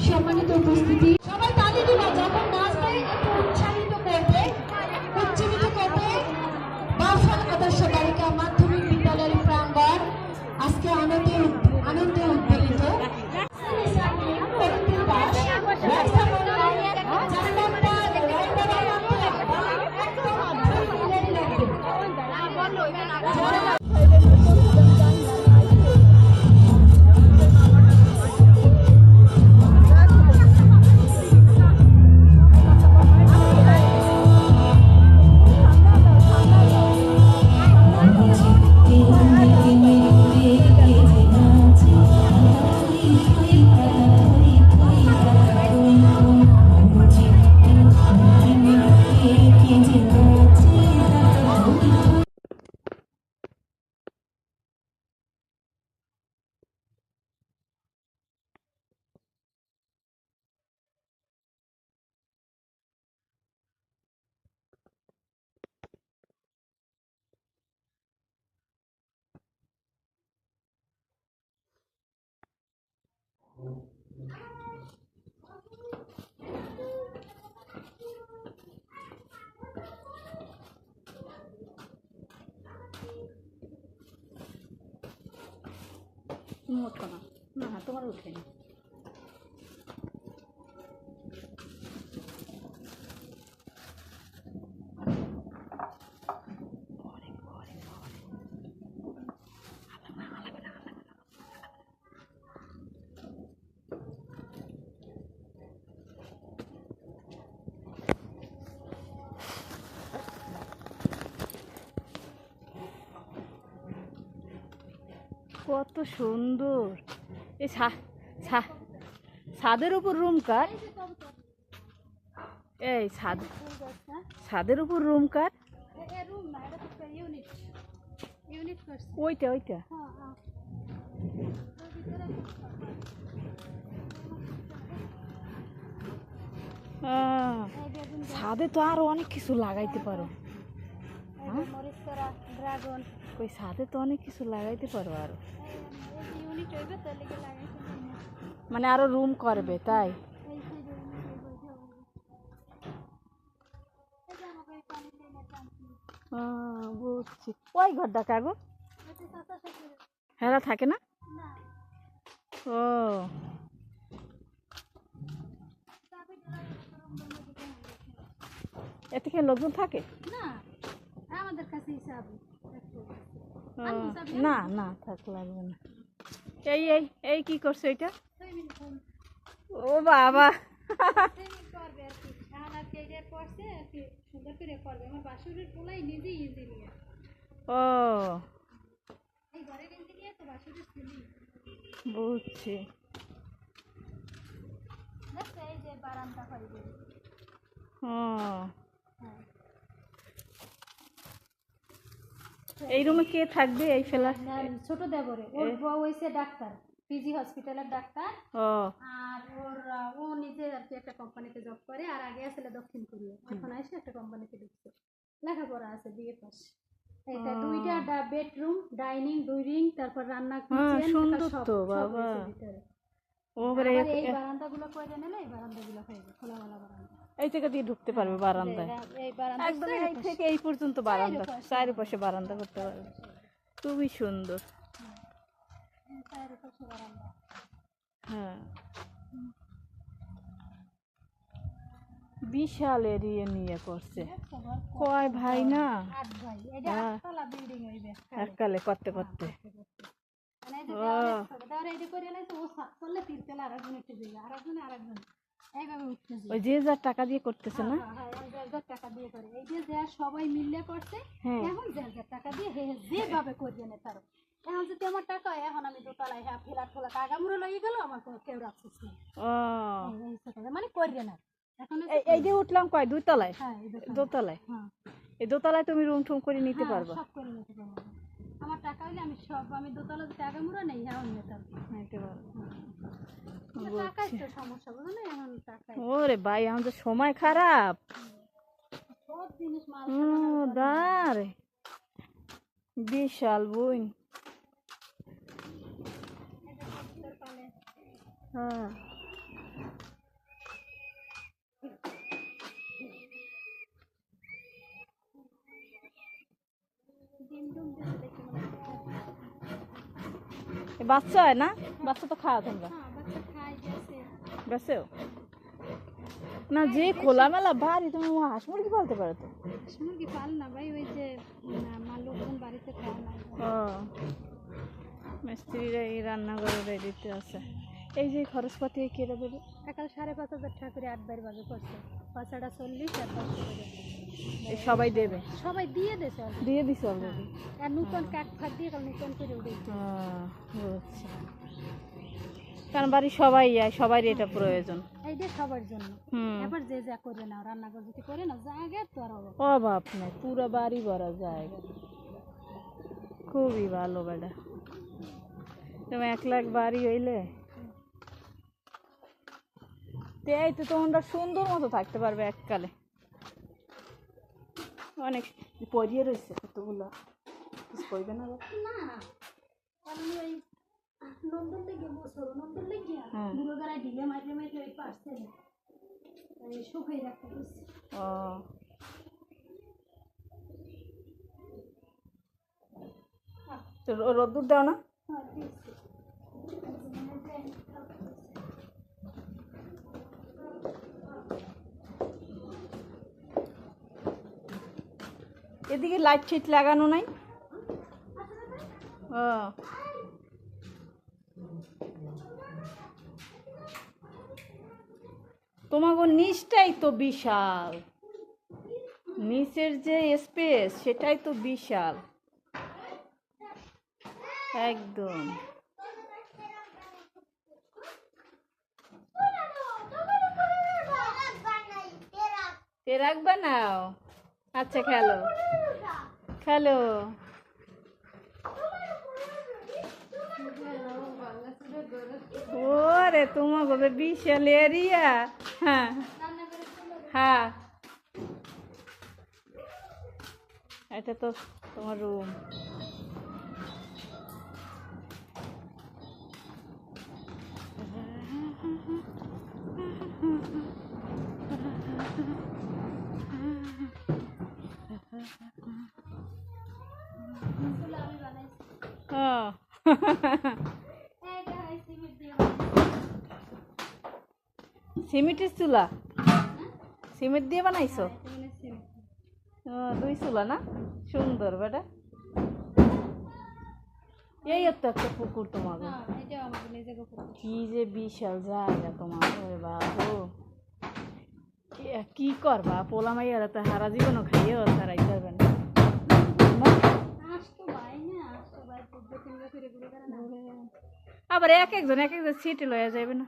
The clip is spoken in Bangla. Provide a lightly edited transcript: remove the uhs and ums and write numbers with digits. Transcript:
সম্মানিত উপস্থিতি, সবাই তালি দিবা যখন নাচবে একটু উৎসাহিত করবে, উজ্জীবিত করবে। বাউফল আদর্শ বালিকা মাধ্যমিক বিদ্যালয়ের প্রাঙ্গণ আজকে আনন্দে উদ্বেলিত। উঠো না, না তোমার উঠেনি। কত সুন্দর এই ছাদের উপর রুম কার, এই ছাদের উপর রুম কার, ওইটা ওইটা ছাদে তো আরো অনেক কিছু লাগাইতে পারো। ওই ছাদে তো অনেক কিছু লাগাইতে পারো আরো, মানে আরো রুম করবে তাই। বুঝছি। ওই ঘরটা কাগো হেরা থাকে না? ও এ থেকে লোকজন থাকে না, আমাদের কাছে হিসাব না, না থাক লাগবে না। এই এই এই কি করছো এটা? ও বাবা, ও বুঝছি। এই রুমে কে থাকবে? এই ফেলা ছোট দেবরে, ওর বউ হইছে ডাক্তার, পিজি হসপিটালের ডাক্তার। আর ও নিজে আর কি একটা কোম্পানিতে জব করে, আর আগে আসলে দক্ষিণ কোরিয়া, এখন এসে একটা কোম্পানিতে ঢুকছে। লেখাপড়া আছে, বিএ পাস। এটা দুইটা বেডরুম, ডাইনিং, দুই রিং, তারপর রান্না, কিচেন, সুন্দর তো বাবা। ওরে এই বারান্দাগুলো কইরে নিলে এই বারান্দাগুলো হয়ে যাবে খোলামেলা বারান্দা। এই জায়গা দিয়ে ঢুকতে পারবে বারান্দায়, একদম এই থেকে এই পর্যন্ত বারান্দা, চারিপাশে বারান্দা করতে পারবে। খুবই সুন্দর। হ্যাঁ, বিশাল এরিয়া নিয়ে করছে। কয় ভাই না? এককালে করতে করতে ওই যে যার টাকা দিয়ে করতেছে না, টাকা দিয়ে করে। এই যে সবাই মিলে করছে, এখন টাকা দিয়ে যেভাবে করিয়ে নেয় তার। এখন যদি আমার টাকা হয়, এখন আমি দোতলায় ফ্ল্যাট ফ্ল্যাট আগামুড়ে লাগিয়ে গেল, আমার কেউ রাখছিস না, মানে করিয়ে না। এই যে উঠলাম কয় দুই তলায়, দোতলায়। এই দোতলায় তুমি রুম টুম করে নিতে পারবা, সব করে নিতে পারবো। আমার টাকা হইলে আমি সব, আমি দোতলা যদি আগামুড়ে নেই, হ্যাঁ নিতে পারবো। টাকাই তো সমস্যা, বুঝো না? এখন টাকা, ওরে ভাই এখন তো সময় খারাপ। সব জিনিস মাল দাঁড় বিশাল বই। হ্যাঁ বাচ্চা হয় না? বাচ্চা তো খাওয়া তোমরা বাচ্চা খাই গেছে। বেসেও না, যে খোলামেলা বাড়ি তুমি হাঁস মুরগি পালতে পারো তো। হাঁস মুরগি পাল না ভাই, ওই যে মা লোকজন বাড়িতে খাওয়া নাই। ও মিস্ত্রিরা এই রান্নাঘরে রেডিতে আছে। এই যে খরচপাতি কেটে দেবে সকাল 5,500 টাকা করে 8 বার বাজে করছে। পাঁচাটা 40 আর 10 করে সবাই দেবে, সবাই দিয়ে দিয়েছে দিয়ে দিছে অলরেডি। আর নতুন কাঠ ফাট দিয়ে কাল নতুন করে উঠেছে। বুঝছি, কারণ বাড়ি সবাই যায়, সবাই এটা প্রয়োজন। এইটা সবার জন্য। এবার যে যা করে না, রান্নাঘর যদি করে না জায়গা তো আর অভাব নেই, পুরো বাড়ি ভরা জায়গা। খুবই ভালো বেটা, তুমি 1 লাখ বাড়ি হইলে এই তো তোমরা সুন্দর মতো থাকতে পারবে এককালে। অনেক পরিয়ে রয়েছে কতগুলো, কইবে না না আমি ওই নন্দন লেগে বসো, নন্দন লেগে বুড়ো গাড়ায় ঢিলে মাইলে মাইলে ওই পারছে না, এই শুকাই রাখতে দিচ্ছে। তো রোদ্দুর দাও না? হ্যাঁ দিচ্ছে। এদিকে লাইট ছিট লাগানো নাই? ও তোমাকে নিচটাই তো বিশাল, নিচের যে স্পেস সেটাই তো বিশাল একদম। তেরাক বানাও, আচ্ছা খেলো খেলো। ওরে তোমাকে তো বিশাল এরিয়া। হ্যাঁ হ্যাঁ, এটা তো তোমার রুম। সিমেন্টের চুলা? সিমেন্ট দিয়ে বানাইছো? 2 চুলা না? সুন্দর বেটা। এই তো একটা পুকুর তোমার, কি যে বিশাল জায়গা তোমার। ওরে বাবু, কি করবা পোলা মাইয়ারা তো হারা জীবনও খাইয়েও তারাই করবে না। আবার এক একজন সিটে লইয়া যাবে না?